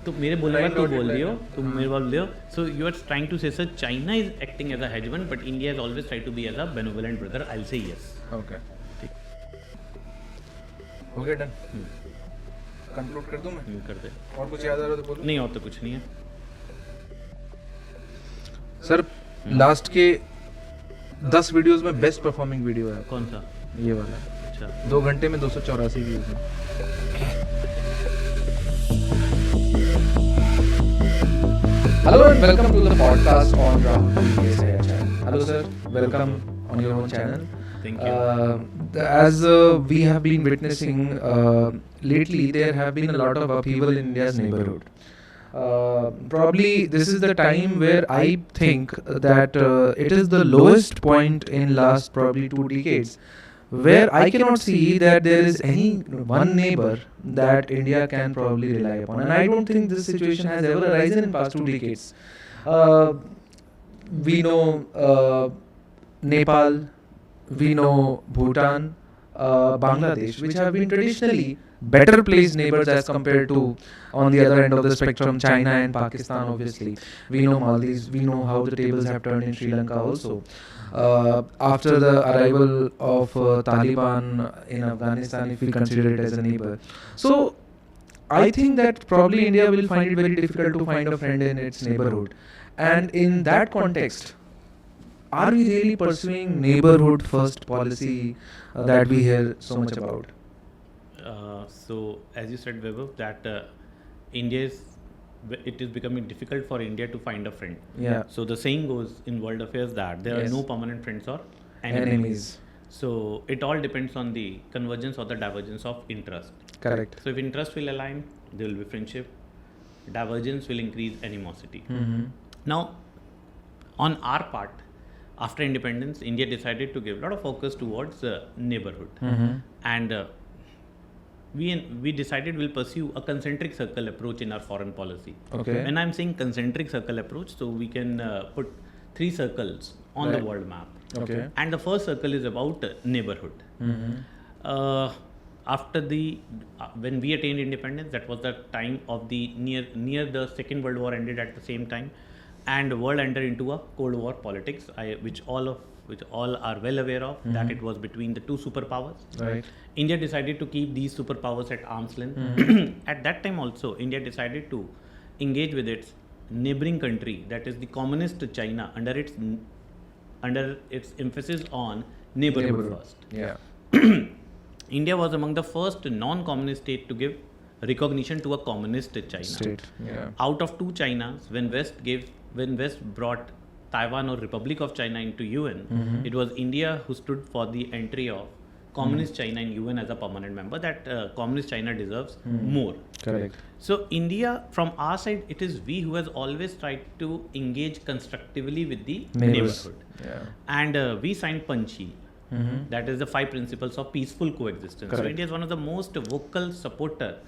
तो मेरे बोलने का तू बोल दियो, तुम मेरे बोल दियो. So you are trying to say, sir, China is acting as a hegemon, but India has always tried to be as a benevolent brother. I'll say yes. Okay. हो गया डन. कंक्लूड कर दूं मैं? कर दे. और कुछ याद आ रहा तो बोलो. नहीं और तो कुछ नहीं है. सर लास्ट के 10 वीडियोस में बेस्ट परफॉर्मिंग वीडियो है. कौन सा? ये वाला. अच्छा. 2 घंटे में 284 व्यूज हैं. Hello and welcome to the podcast on Rahul Puri PSIR channel. Hello sir, welcome on your own channel. Thank you. As we have been witnessing lately, there have been a lot of upheaval in India's neighborhood. Probably this is the time where I think that it is the lowest point in last probably 2 decades, where I cannot see that there is any one neighbor that India can probably rely upon, and I don't think this situation has ever arisen in past 2 decades. We know Nepal, we know Bhutan, Bangladesh, which have been traditionally better placed neighbors as compared to, on the other end of the spectrum, China and Pakistan. Obviously, we know Maldives, we know how the tables have turned in Sri Lanka also. After the arrival of Taliban in Afghanistan, if we consider it as a neighbor. So I think that probably India will find it very difficult to find a friend in its neighborhood. And in that context, are we really pursuing neighborhood first policy that we hear so much about? So as you said, Vaibhav, that it is becoming difficult for India to find a friend. Yeah. So the saying goes in world affairs that there are no permanent friends or enemies. So it all depends on the convergence or the divergence of interest. Correct. So if interest will align, there will be friendship. Divergence will increase animosity. Now, on our part, after independence, India decided to give a lot of focus towards neighborhood. And we decided we'll pursue a concentric circle approach in our foreign policy. Okay. When I'm saying concentric circle approach, so we can put 3 circles on the world map. Okay. And the first circle is about neighborhood. After when we attained independence, that was the time of the near the Second World War ended at the same time, and the world entered into a Cold War politics, which all are well aware of, that it was between the 2 superpowers. Right. India decided to keep these superpowers at arm's length. At that time also, India decided to engage with its neighboring country, that is the communist China, under its emphasis on neighborhood first. Yeah. India was among the first non-communist state to give recognition to a communist China. State. Yeah. Out of 2 Chinas, when West brought Taiwan or Republic of China into UN, it was India who stood for the entry of Communist China in UN as a permanent member. That Communist China deserves more. Correct. So India, from our side, it is we who has always tried to engage constructively with the neighborhood. Yeah. And we signed Panchil. That is the 5 principles of peaceful coexistence. Correct. So India is one of the most vocal supporter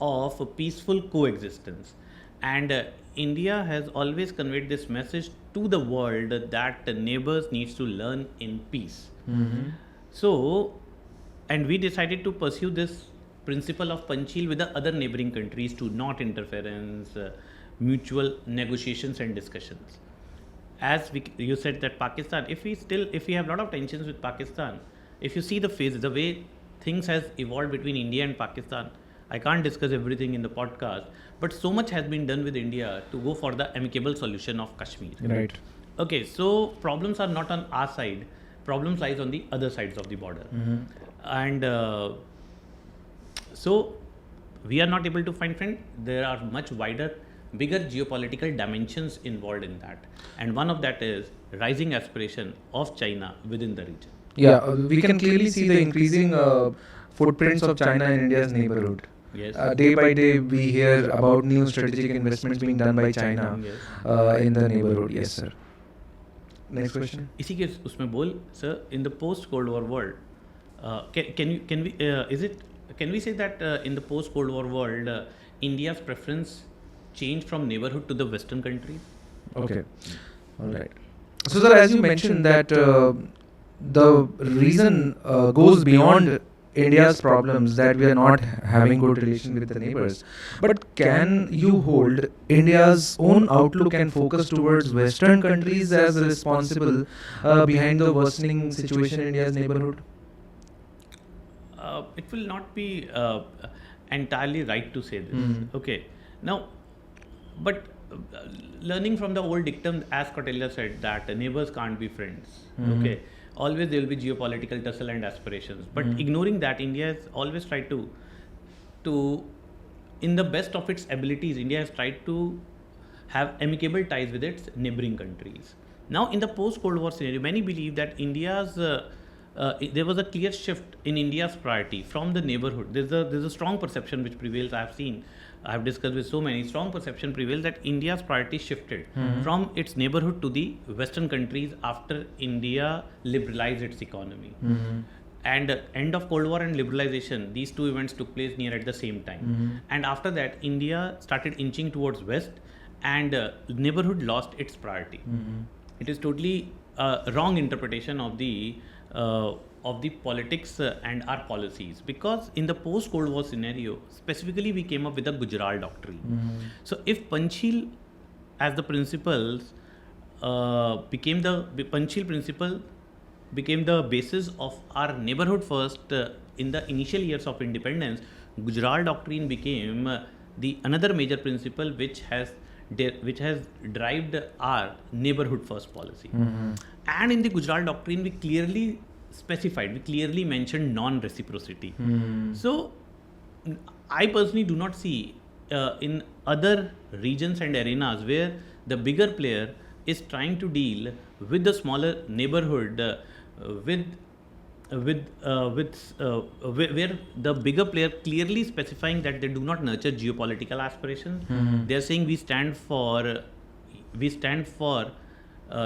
of peaceful coexistence. And India has always conveyed this message to the world that neighbors needs to learn in peace. So, and we decided to pursue this principle of Panchil with the other neighboring countries to not interference, mutual negotiations and discussions. As you said that Pakistan, if we have a lot of tensions with Pakistan, if you see the way things has evolved between India and Pakistan, I can't discuss everything in the podcast, but so much has been done with India to go for the amicable solution of Kashmir. Right. Okay, so problems are not on our side, problems lies on the other sides of the border. And so we are not able to find friends. There are much bigger geopolitical dimensions involved in that, and one of that is rising aspiration of China within the region. Yeah, we can clearly see the increasing footprints of China in India's neighborhood. Yes. Day by day we hear about new strategic investments being done by China in the neighborhood. Yes, sir. Next question. इसी के उसमें बोल, sir, in the post Cold War world, can we say that in the post Cold War world, India's preference changed from neighborhood to the Western countries? Okay. All right. So, sir, as you mentioned that the reason goes beyond India's problems that we are not having good relation with the neighbors. But can you hold India's own outlook and focus towards Western countries as responsible behind the worsening situation in India's neighborhood? It will not be entirely right to say this. Okay. Now, but learning from the old dictum, as Kautilya said, that neighbors can't be friends. Okay. Always there will be geopolitical tussle and aspirations. But ignoring that, India has always tried to, in the best of its abilities, India has tried to have amicable ties with its neighboring countries. Now, in the post-Cold War scenario, many believe that there was a clear shift in India's priority from the neighborhood. There's a strong perception which prevails. I have discussed with so many. Strong perception prevails that India's priority shifted from its neighborhood to the Western countries after India liberalized its economy. And end of Cold War and liberalization, these two events took place near at the same time. And after that, India started inching towards West, and neighborhood lost its priority. It is totally wrong interpretation of the politics and our policies, because in the post Cold War scenario, specifically we came up with the Gujarat Doctrine. So if Panchsheel as the principles became the Panchsheel principle became the basis of our neighborhood first in the initial years of independence, Gujarat Doctrine became the another major principle which has derived our neighborhood first policy. And in the Gujarat Doctrine, we clearly mentioned non-reciprocity. So, I personally do not see in other regions and arenas where the bigger player is trying to deal with the smaller neighborhood where the bigger player clearly specifying that they do not nurture geopolitical aspirations. They are saying we stand for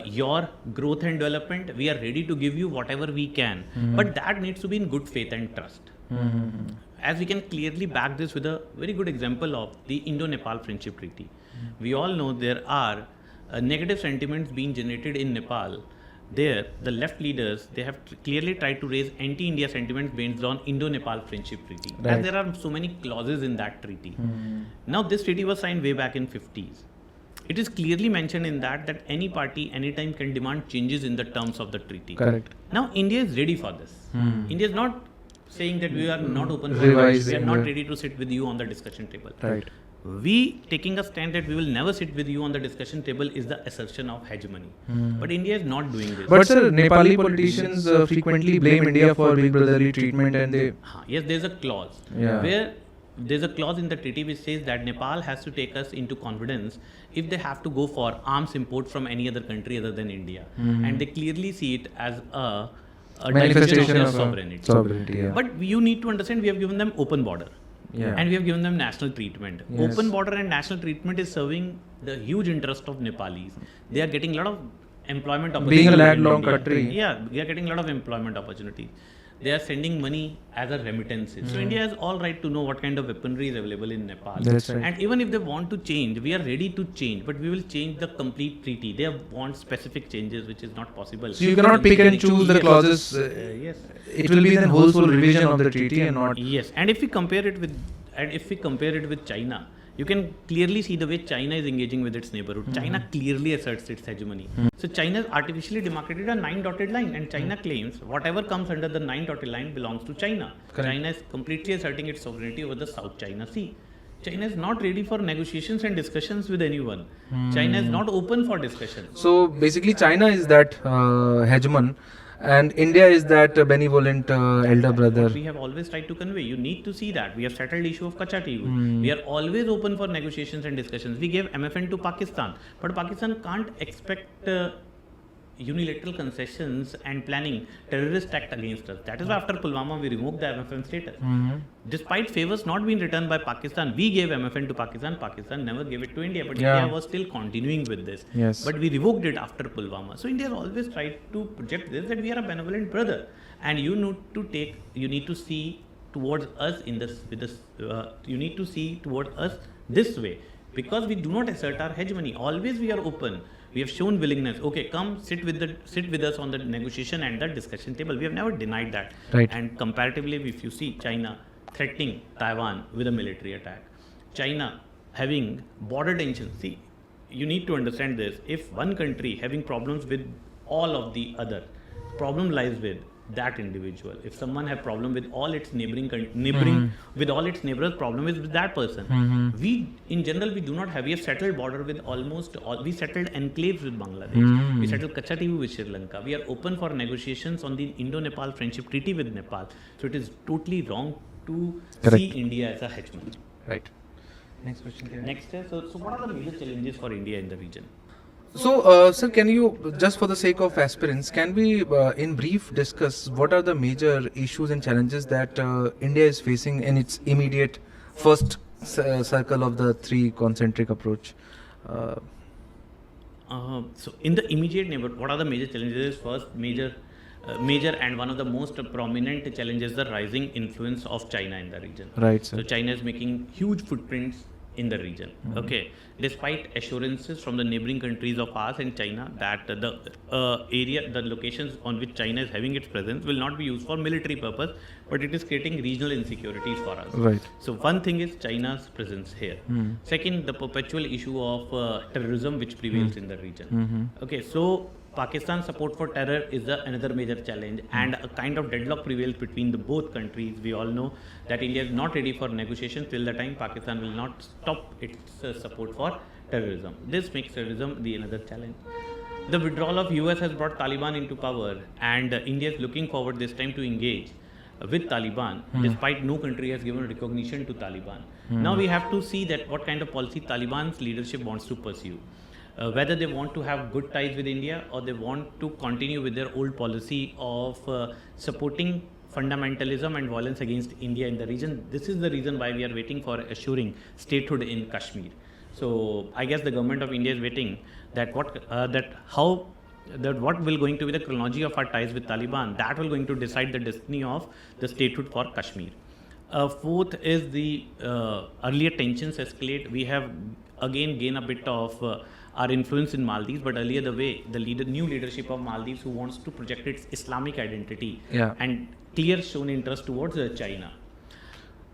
your growth and development. We are ready to give you whatever we can, but that needs to be in good faith and trust. As we can clearly back this with a very good example of the Indo-Nepal Friendship Treaty. We all know there are negative sentiments being generated in Nepal. There, the left leaders, they have clearly tried to raise anti-India sentiments based on Indo-Nepal Friendship Treaty. Right. As there are so many clauses in that treaty. Now, this treaty was signed way back in 50s. It is clearly mentioned in that any party anytime can demand changes in the terms of the treaty. Correct. Now, India is ready for this. India is not saying that we are not open for Revising we are not the- ready to sit with you on the discussion table. Right. We taking a stand that we will never sit with you on the discussion table is the assertion of hegemony. But India is not doing this. But sir, Nepali politicians frequently blame India for big brotherly treatment, and they Yes, there's a clause where there's a clause in the treaty which says that Nepal has to take us into confidence if they have to go for arms import from any other country other than India. And they clearly see it as a manifestation their of sovereignty. sovereignty. Yeah. But you need to understand, we have given them open border. Yeah. And we have given them national treatment. Yes. Open border and national treatment is serving the huge interest of Nepalis. They are getting a lot of employment opportunities. Being a in landlocked India. country. Yeah, they are getting a lot of employment opportunities. They are sending money as a remittances. So India has all right to know what kind of weaponry is available in Nepal. That's right. And even if they want to change, we are ready to change, but we will change the complete treaty. They want specific changes, which is not possible. So you cannot pick and choose the Yes. clauses. Yes. It will be then wholesale revision of the treaty and not. Yes, and if we compare it with China, you can clearly see the way China is engaging with its neighborhood. China clearly asserts its hegemony. So China has artificially demarcated a 9-dotted line, and China claims whatever comes under the 9-dotted line belongs to China. Correct. China is completely asserting its sovereignty over the South China Sea. China is not ready for negotiations and discussions with anyone. China is not open for discussion. So basically, China is that hegemon, and India is that benevolent elder brother. What we have always tried to convey. You need to see that. We have settled issue of Kacha TV. We are always open for negotiations and discussions. We gave MFN to Pakistan. But Pakistan can't expect unilateral concessions and planning terrorist act against us. That is why after Pulwama we removed the MFN status. Despite favors not being returned by Pakistan, we gave MFN to Pakistan. Pakistan never gave it to India, but Yeah. India was still continuing with this. Yes. But we revoked it after Pulwama. So India has always tried to project this, that we are a benevolent brother, and you need to see towards us in this with this. You need to see towards us this way, because we do not assert our hegemony. Always we are open We have shown willingness. Okay, come sit with us on the negotiation and the discussion table. We have never denied that. Right. And comparatively, if you see China threatening Taiwan with a military attack, China having border tensions. See, you need to understand this. If one country having problems with all of the other, problem lies with that individual. If someone have problem with all its neighboring with all its neighbors, problem is with that person. We in general we do not have. We have settled border with almost all. We settled enclaves with Bangladesh. We settled Kachatibu with Sri Lanka. We are open for negotiations on the Indo-Nepal Friendship Treaty with Nepal. So it is totally wrong to see India as a hegemon. Right. Next question. Next, so what are the major challenges for India in the region? So, sir, can you, just for the sake of aspirants, can we, in brief, discuss what are the major issues and challenges that India is facing in its immediate first circle of the three concentric approach? So, in the immediate neighborhood, what are the major challenges? First, major and one of the most prominent challenges, the rising influence of China in the region. Right, sir. So, China is making huge footprints in the region. Okay, despite assurances from the neighboring countries of ours and China that the locations on which China is having its presence will not be used for military purpose, but it is creating regional insecurities for us. Right. So one thing is China's presence here. Second, the perpetual issue of terrorism which prevails in the region. Okay, so Pakistan's support for terror is another major challenge, and a kind of deadlock prevails between the both countries. We all know that India is not ready for negotiations till the time Pakistan will not stop its support for terrorism. This makes terrorism the another challenge. The withdrawal of US has brought Taliban into power, and India is looking forward this time to engage with Taliban, despite no country has given recognition to Taliban. Now we have to see that what kind of policy Taliban's leadership wants to pursue. Whether they want to have good ties with India or they want to continue with their old policy of supporting fundamentalism and violence against India in the region. This is the reason why we are waiting for assuring statehood in Kashmir. So I guess the government of India is waiting that what will going to be the chronology of our ties with Taliban, that will going to decide the destiny of the statehood for Kashmir. Fourth is the earlier tensions escalate. We have again gained a bit of our influence in Maldives, but earlier the new leadership of Maldives who wants to project its Islamic identity and clear shown interest towards China.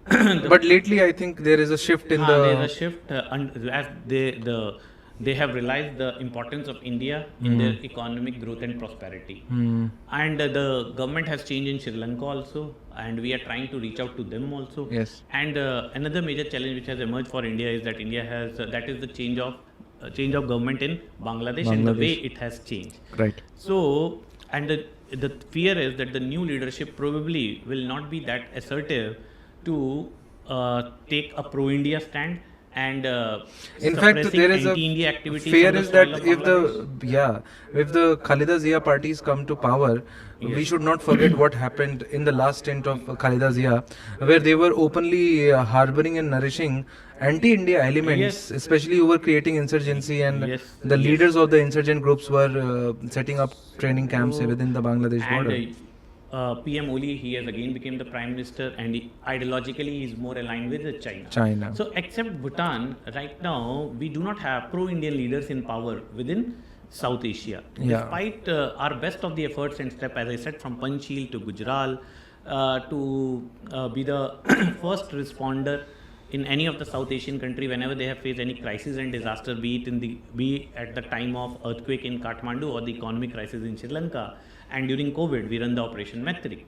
But lately I think there is a shift in there's a shift as they have realized the importance of India in their economic growth and prosperity. And the government has changed in Sri Lanka also, and we are trying to reach out to them also. Yes. And another major challenge which has emerged for India is that India has that is the change of government in Bangladesh and the way it has changed. Right. So, and the fear is that the new leadership probably will not be that assertive to take a pro-India stand, and in fact there is a fear is that if the Khalida Zia parties come to power, we should not forget what happened in the last stint of Khalida Zia, where they were openly harboring and nourishing anti-India elements, especially over creating insurgency, and the leaders of the insurgent groups were setting up training camps within the Bangladesh border. PM Oli, he has again become the Prime Minister, and ideologically he is more aligned with China. So except Bhutan, right now we do not have pro-Indian leaders in power within South Asia. Despite our best of the efforts and step, as I said, from Panchsheel to Gujarat, to be the first responder in any of the South Asian country whenever they have faced any crisis and disaster, be at the time of earthquake in Kathmandu or the economic crisis in Sri Lanka. And during COVID, we run the Operation Maitri,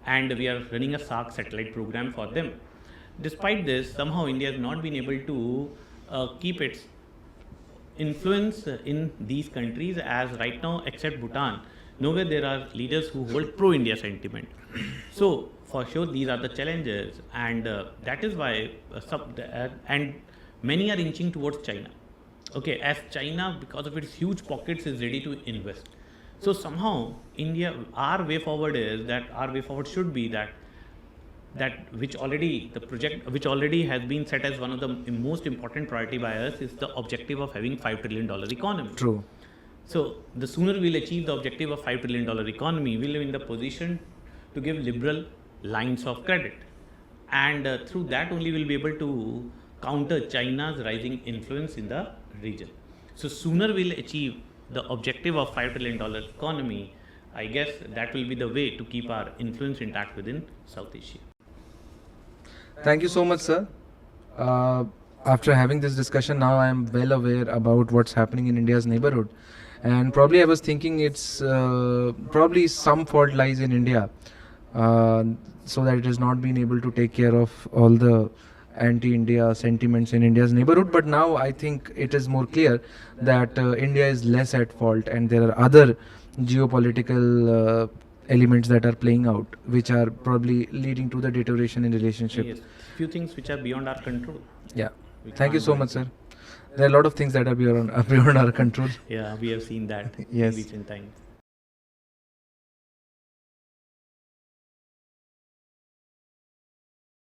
and we are running a SARC satellite program for them. Despite this, somehow India has not been able to keep its influence in these countries, as right now, except Bhutan, nowhere there are leaders who hold pro-India sentiment. So, for sure, these are the challenges, and that is why and many are inching towards China. Okay, as China, because of its huge pockets, is ready to invest. So somehow India, our way forward should be that which already has been set as one of the most important priority by us is the objective of having $5 trillion economy. True. So the sooner we'll achieve the objective of $5 trillion economy, we'll be in the position to give liberal lines of credit, and through that only we'll be able to counter China's rising influence in the region. So sooner we'll achieve the objective of $5 trillion economy, I guess that will be the way to keep our influence intact within South Asia. Thank you so much, sir. After having this discussion, now I am well aware about what's happening in India's neighborhood. And probably I was thinking it's probably some fault lies in India, so that it has not been able to take care of all the anti-India sentiments in India's neighborhood. But now I think it is more clear that India is less at fault, and there are other geopolitical elements that are playing out, which are probably leading to the deterioration in relationship. Yes, few things which are beyond our control. Yeah. We Thank you can't so do much, sir. anything. There are a lot of things that are beyond our control. Yeah, we have seen that Yes. in recent times.